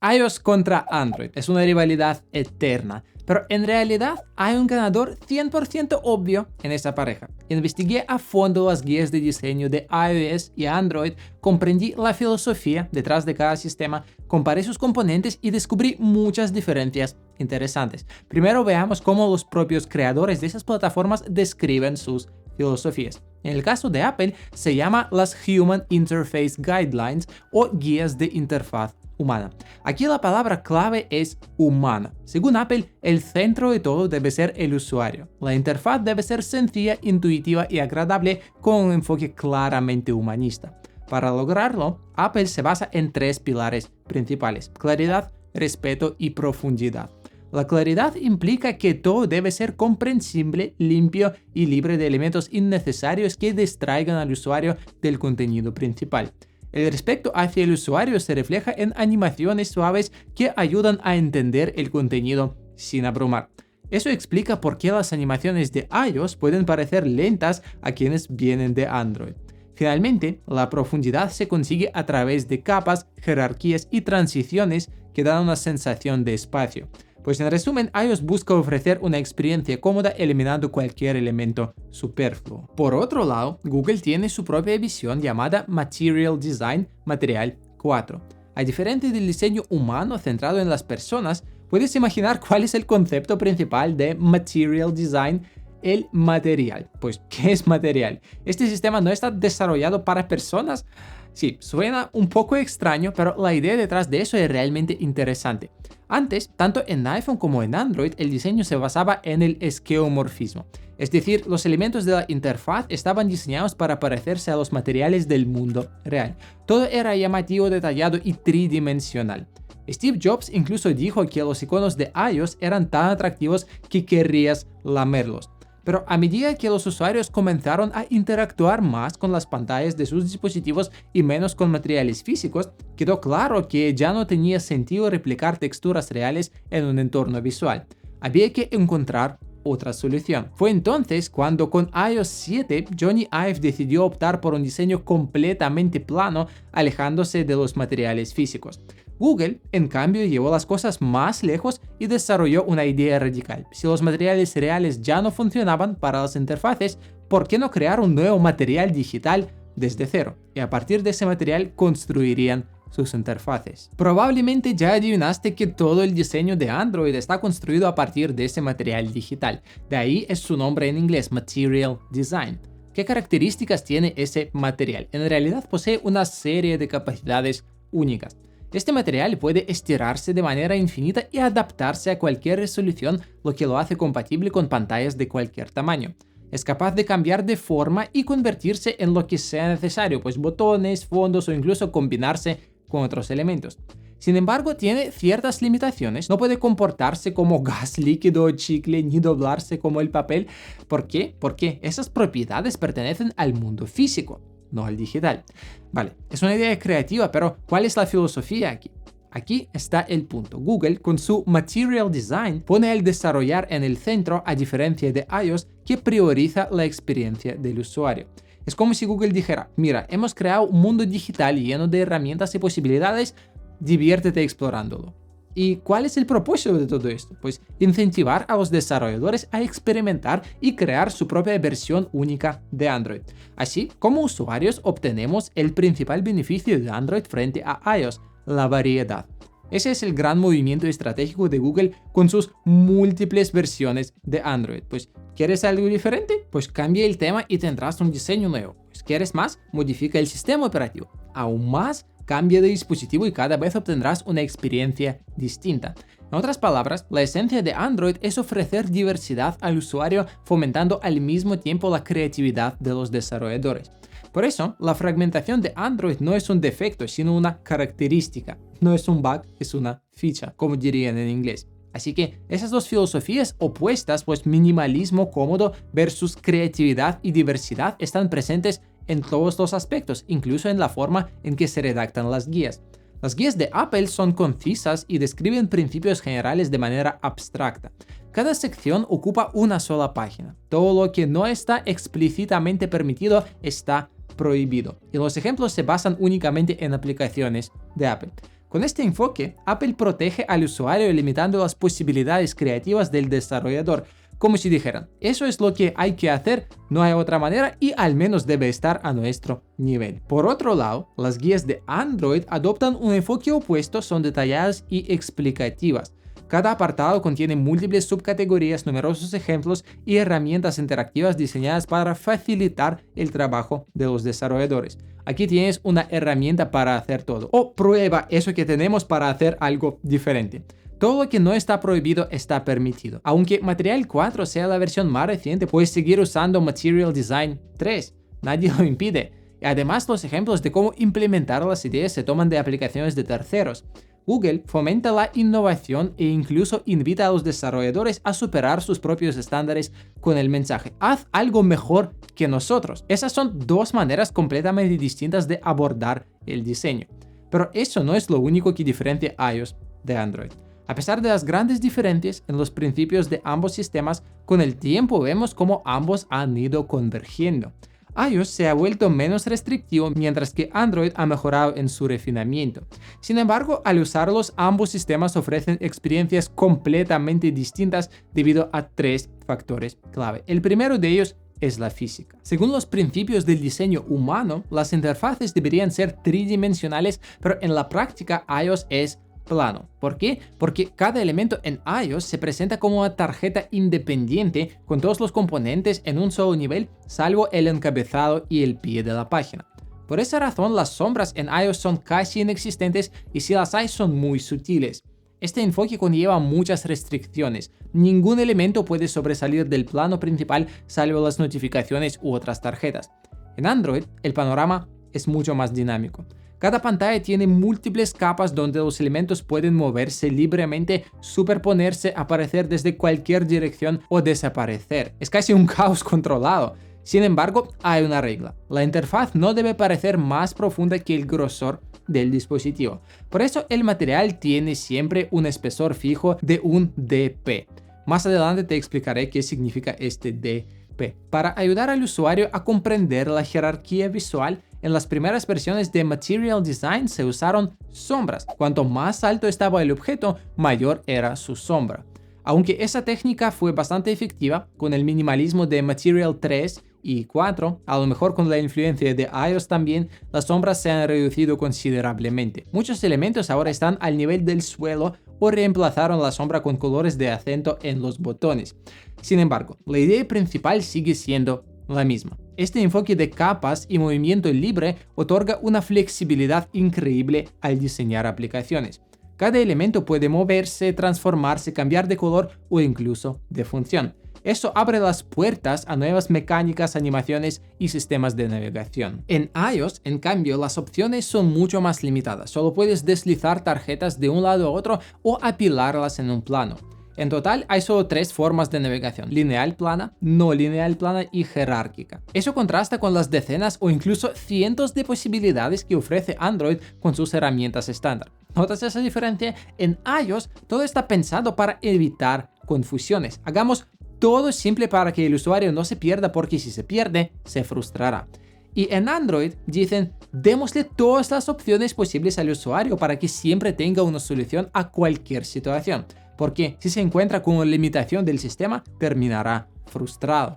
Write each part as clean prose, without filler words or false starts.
iOS contra Android es una rivalidad eterna, pero en realidad hay un ganador 100% obvio en esa pareja. Investigué a fondo las guías de diseño de iOS y Android, comprendí la filosofía detrás de cada sistema, comparé sus componentes y descubrí muchas diferencias interesantes. Primero veamos cómo los propios creadores de esas plataformas describen sus filosofías. En el caso de Apple se llama las Human Interface Guidelines o guías de interfaz humana. Aquí la palabra clave es humana. Según Apple, el centro de todo debe ser el usuario. La interfaz debe ser sencilla, intuitiva y agradable con un enfoque claramente humanista. Para lograrlo, Apple se basa en 3 pilares principales: claridad, respeto y profundidad. La claridad implica que todo debe ser comprensible, limpio y libre de elementos innecesarios que distraigan al usuario del contenido principal. El respeto hacia el usuario se refleja en animaciones suaves que ayudan a entender el contenido sin abrumar. Eso explica por qué las animaciones de iOS pueden parecer lentas a quienes vienen de Android. Finalmente, la profundidad se consigue a través de capas, jerarquías y transiciones que dan una sensación de espacio. Pues en resumen, iOS busca ofrecer una experiencia cómoda eliminando cualquier elemento superfluo. Por otro lado, Google tiene su propia visión llamada Material Design, Material 4. A diferencia del diseño humano centrado en las personas, puedes imaginar cuál es el concepto principal de Material Design: el material. Pues, ¿qué es material? ¿Este sistema no está desarrollado para personas? Sí, suena un poco extraño, pero la idea detrás de eso es realmente interesante. Antes, tanto en iPhone como en Android, el diseño se basaba en el esquemorfismo. Es decir, los elementos de la interfaz estaban diseñados para parecerse a los materiales del mundo real. Todo era llamativo, detallado y tridimensional. Steve Jobs incluso dijo que los iconos de iOS eran tan atractivos que querrías lamerlos. Pero a medida que los usuarios comenzaron a interactuar más con las pantallas de sus dispositivos y menos con materiales físicos, quedó claro que ya no tenía sentido replicar texturas reales en un entorno visual. Había que encontrar otra solución. Fue entonces cuando con iOS 7 Jony Ive decidió optar por un diseño completamente plano, alejándose de los materiales físicos. Google, en cambio, llevó las cosas más lejos y desarrolló una idea radical. Si los materiales reales ya no funcionaban para las interfaces, ¿por qué no crear un nuevo material digital desde cero? Y a partir de ese material construirían sus interfaces. Probablemente ya adivinaste que todo el diseño de Android está construido a partir de ese material digital. De ahí es su nombre en inglés, Material Design. ¿Qué características tiene ese material? En realidad posee una serie de capacidades únicas. Este material puede estirarse de manera infinita y adaptarse a cualquier resolución, lo que lo hace compatible con pantallas de cualquier tamaño. Es capaz de cambiar de forma y convertirse en lo que sea necesario, pues botones, fondos o incluso combinarse con otros elementos. Sin embargo, tiene ciertas limitaciones. No puede comportarse como gas líquido o chicle ni doblarse como el papel. ¿Por qué? Porque esas propiedades pertenecen al mundo físico, no al digital. Vale, es una idea creativa, pero ¿cuál es la filosofía aquí? Aquí está el punto. Google, con su Material Design, pone el desarrollar en el centro, a diferencia de iOS, que prioriza la experiencia del usuario. Es como si Google dijera: mira, hemos creado un mundo digital lleno de herramientas y posibilidades, diviértete explorándolo. ¿Y cuál es el propósito de todo esto? Pues incentivar a los desarrolladores a experimentar y crear su propia versión única de Android. Así, como usuarios obtenemos el principal beneficio de Android frente a iOS: la variedad. Ese es el gran movimiento estratégico de Google con sus múltiples versiones de Android. Pues, ¿quieres algo diferente? Pues cambia el tema y tendrás un diseño nuevo. Pues, ¿quieres más? Modifica el sistema operativo. Aún más, cambia de dispositivo y cada vez obtendrás una experiencia distinta. En otras palabras, la esencia de Android es ofrecer diversidad al usuario, fomentando al mismo tiempo la creatividad de los desarrolladores. Por eso, la fragmentación de Android no es un defecto, sino una característica. No es un bug, es una feature, como dirían en inglés. Así que esas dos filosofías opuestas, pues minimalismo cómodo versus creatividad y diversidad, están presentes en todos los aspectos, incluso en la forma en que se redactan las guías. Las guías de Apple son concisas y describen principios generales de manera abstracta. Cada sección ocupa una sola página. Todo lo que no está explícitamente permitido está prohibido. Y los ejemplos se basan únicamente en aplicaciones de Apple. Con este enfoque, Apple protege al usuario limitando las posibilidades creativas del desarrollador, como si dijeran, eso es lo que hay que hacer, no hay otra manera y al menos debe estar a nuestro nivel. Por otro lado, las guías de Android adoptan un enfoque opuesto, son detalladas y explicativas. Cada apartado contiene múltiples subcategorías, numerosos ejemplos y herramientas interactivas diseñadas para facilitar el trabajo de los desarrolladores. Aquí tienes una herramienta para hacer todo. O prueba eso que tenemos para hacer algo diferente. Todo lo que no está prohibido está permitido. Aunque Material 4 sea la versión más reciente, puedes seguir usando Material Design 3. Nadie lo impide. Y además, los ejemplos de cómo implementar las ideas se toman de aplicaciones de terceros. Google fomenta la innovación e incluso invita a los desarrolladores a superar sus propios estándares con el mensaje: haz algo mejor que nosotros. Esas son dos maneras completamente distintas de abordar el diseño. Pero eso no es lo único que diferencia iOS de Android. A pesar de las grandes diferencias en los principios de ambos sistemas, con el tiempo vemos cómo ambos han ido convergiendo. iOS se ha vuelto menos restrictivo mientras que Android ha mejorado en su refinamiento. Sin embargo, al usarlos, ambos sistemas ofrecen experiencias completamente distintas debido a tres factores clave. El primero de ellos es la física. Según los principios del diseño humano, las interfaces deberían ser tridimensionales, pero en la práctica iOS es plano. ¿Por qué? Porque cada elemento en iOS se presenta como una tarjeta independiente con todos los componentes en un solo nivel, salvo el encabezado y el pie de la página. Por esa razón, las sombras en iOS son casi inexistentes y si las hay son muy sutiles. Este enfoque conlleva muchas restricciones. Ningún elemento puede sobresalir del plano principal salvo las notificaciones u otras tarjetas. En Android, el panorama es mucho más dinámico. Cada pantalla tiene múltiples capas donde los elementos pueden moverse libremente, superponerse, aparecer desde cualquier dirección o desaparecer. Es casi un caos controlado. Sin embargo, hay una regla. La interfaz no debe parecer más profunda que el grosor del dispositivo. Por eso el material tiene siempre un espesor fijo de un dp. Más adelante te explicaré qué significa este dp. Para ayudar al usuario a comprender la jerarquía visual, en las primeras versiones de Material Design se usaron sombras. Cuanto más alto estaba el objeto, mayor era su sombra. Aunque esa técnica fue bastante efectiva con el minimalismo de Material 3 y 4, a lo mejor con la influencia de iOS también, las sombras se han reducido considerablemente. Muchos elementos ahora están al nivel del suelo o reemplazaron la sombra con colores de acento en los botones. Sin embargo, la idea principal sigue siendo la misma. Este enfoque de capas y movimiento libre otorga una flexibilidad increíble al diseñar aplicaciones. Cada elemento puede moverse, transformarse, cambiar de color o incluso de función. Eso abre las puertas a nuevas mecánicas, animaciones y sistemas de navegación. En iOS, en cambio, las opciones son mucho más limitadas. Solo puedes deslizar tarjetas de un lado a otro o apilarlas en un plano. En total, hay solo tres formas de navegación: lineal plana, no lineal plana y jerárquica. Eso contrasta con las decenas o incluso cientos de posibilidades que ofrece Android con sus herramientas estándar. ¿Notas esa diferencia? En iOS, todo está pensado para evitar confusiones. Hagamos todo simple para que el usuario no se pierda, porque si se pierde, se frustrará. Y en Android dicen, démosle todas las opciones posibles al usuario para que siempre tenga una solución a cualquier situación. Porque si se encuentra con una limitación del sistema, terminará frustrado.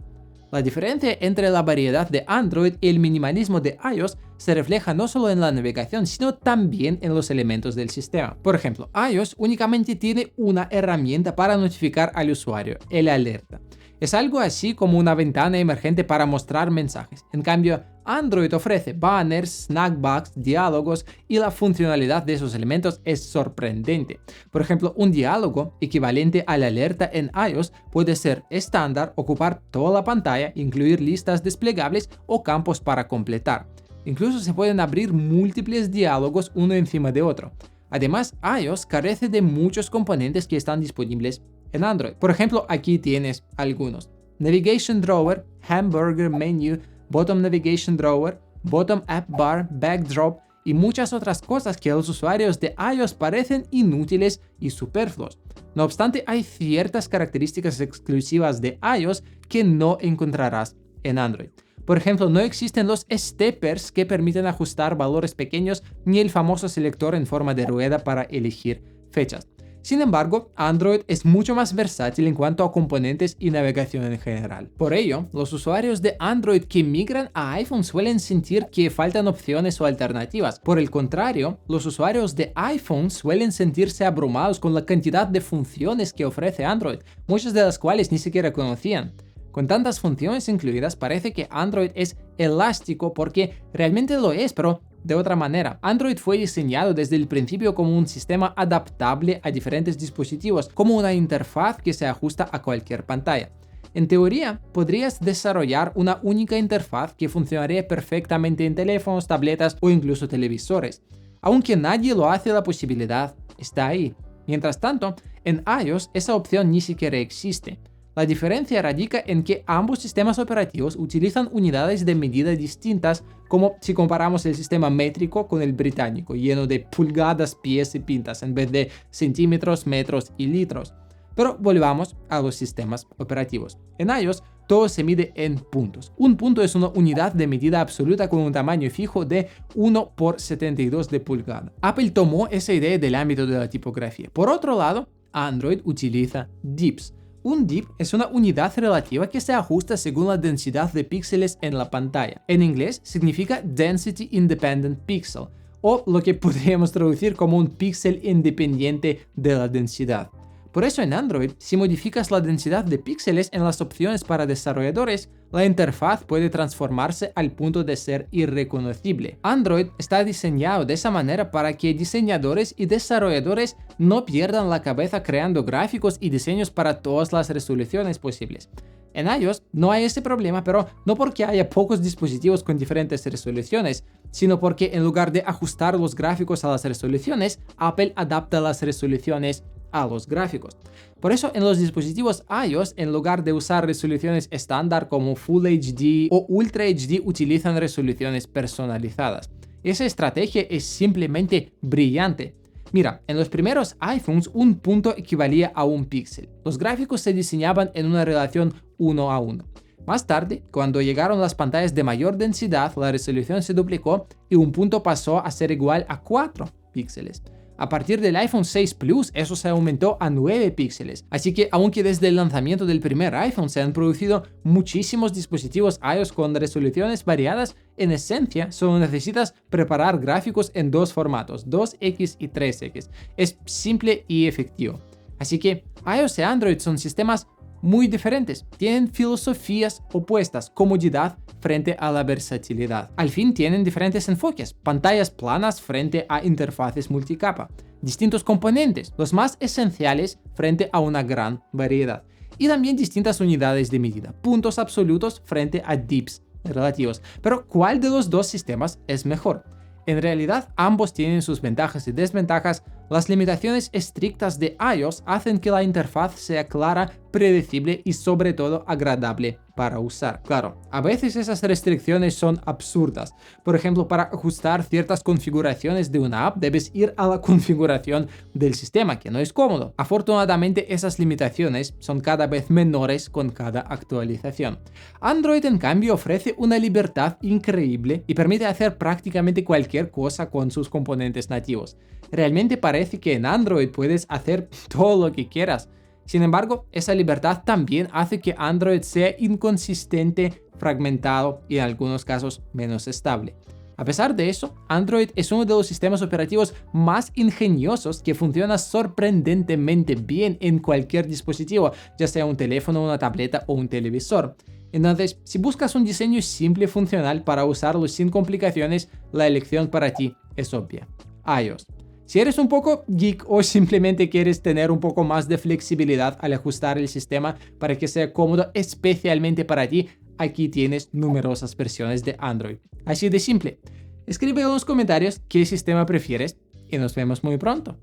La diferencia entre la variedad de Android y el minimalismo de iOS se refleja no solo en la navegación, sino también en los elementos del sistema. Por ejemplo, iOS únicamente tiene una herramienta para notificar al usuario: el alerta. Es algo así como una ventana emergente para mostrar mensajes. En cambio, Android ofrece banners, snackbars, diálogos y la funcionalidad de esos elementos es sorprendente. Por ejemplo, un diálogo equivalente a la alerta en iOS puede ser estándar, ocupar toda la pantalla, incluir listas desplegables o campos para completar. Incluso se pueden abrir múltiples diálogos uno encima de otro. Además, iOS carece de muchos componentes que están disponibles en Android. Por ejemplo, aquí tienes algunos: Navigation Drawer, Hamburger Menu, Bottom Navigation Drawer, Bottom App Bar, Backdrop y muchas otras cosas que a los usuarios de iOS parecen inútiles y superfluos. No obstante, hay ciertas características exclusivas de iOS que no encontrarás en Android. Por ejemplo, no existen los steppers que permiten ajustar valores pequeños ni el famoso selector en forma de rueda para elegir fechas. Sin embargo, Android es mucho más versátil en cuanto a componentes y navegación en general. Por ello, los usuarios de Android que migran a iPhone suelen sentir que faltan opciones o alternativas. Por el contrario, los usuarios de iPhone suelen sentirse abrumados con la cantidad de funciones que ofrece Android, muchas de las cuales ni siquiera conocían. Con tantas funciones incluidas, parece que Android es elástico porque realmente lo es, pero de otra manera. Android fue diseñado desde el principio como un sistema adaptable a diferentes dispositivos, como una interfaz que se ajusta a cualquier pantalla. En teoría, podrías desarrollar una única interfaz que funcionaría perfectamente en teléfonos, tabletas o incluso televisores. Aunque nadie lo hace, la posibilidad está ahí. Mientras tanto, en iOS esa opción ni siquiera existe. La diferencia radica en que ambos sistemas operativos utilizan unidades de medida distintas, como si comparamos el sistema métrico con el británico, lleno de pulgadas, pies y pintas, en vez de centímetros, metros y litros. Pero volvamos a los sistemas operativos. En iOS, todo se mide en puntos. Un punto es una unidad de medida absoluta con un tamaño fijo de 1 por 72 de pulgada. Apple tomó esa idea del ámbito de la tipografía. Por otro lado, Android utiliza DIPs. Un DIP es una unidad relativa que se ajusta según la densidad de píxeles en la pantalla. En inglés significa Density Independent Pixel, o lo que podríamos traducir como un píxel independiente de la densidad. Por eso en Android, si modificas la densidad de píxeles en las opciones para desarrolladores, la interfaz puede transformarse al punto de ser irreconocible. Android está diseñado de esa manera para que diseñadores y desarrolladores no pierdan la cabeza creando gráficos y diseños para todas las resoluciones posibles. En iOS no hay ese problema, pero no porque haya pocos dispositivos con diferentes resoluciones, sino porque en lugar de ajustar los gráficos a las resoluciones, Apple adapta las resoluciones a los gráficos. Por eso en los dispositivos iOS, en lugar de usar resoluciones estándar como Full HD o Ultra HD, utilizan resoluciones personalizadas. Esa estrategia es simplemente brillante. Mira, en los primeros iPhones un punto equivalía a un píxel. Los gráficos se diseñaban en una relación 1 a 1. Más tarde, cuando llegaron las pantallas de mayor densidad, la resolución se duplicó y un punto pasó a ser igual a 4 píxeles. A partir del iPhone 6 Plus, eso se aumentó a 9 píxeles. Así que, aunque desde el lanzamiento del primer iPhone se han producido muchísimos dispositivos iOS con resoluciones variadas, en esencia solo necesitas preparar gráficos en dos formatos, 2X y 3X. Es simple y efectivo. Así que iOS y Android son sistemas muy diferentes, tienen filosofías opuestas, comodidad frente a la versatilidad. Al fin tienen diferentes enfoques, pantallas planas frente a interfaces multicapa, distintos componentes, los más esenciales frente a una gran variedad, y también distintas unidades de medida, puntos absolutos frente a dips relativos. Pero ¿cuál de los dos sistemas es mejor? En realidad, ambos tienen sus ventajas y desventajas. Las limitaciones estrictas de iOS hacen que la interfaz sea clara, predecible y sobre todo agradable para usar. Claro, a veces esas restricciones son absurdas. Por ejemplo, para ajustar ciertas configuraciones de una app debes ir a la configuración del sistema, que no es cómodo. Afortunadamente, esas limitaciones son cada vez menores con cada actualización. Android, en cambio, ofrece una libertad increíble y permite hacer prácticamente cualquier cosa con sus componentes nativos. Realmente parece que en Android puedes hacer todo lo que quieras. Sin embargo, esa libertad también hace que Android sea inconsistente, fragmentado y en algunos casos menos estable. A pesar de eso, Android es uno de los sistemas operativos más ingeniosos que funciona sorprendentemente bien en cualquier dispositivo, ya sea un teléfono, una tableta o un televisor. Entonces, si buscas un diseño simple y funcional para usarlo sin complicaciones, la elección para ti es obvia: iOS. Si eres un poco geek o simplemente quieres tener un poco más de flexibilidad al ajustar el sistema para que sea cómodo especialmente para ti, aquí tienes numerosas versiones de Android. Así de simple. Escribe en los comentarios qué sistema prefieres y nos vemos muy pronto.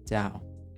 Chao.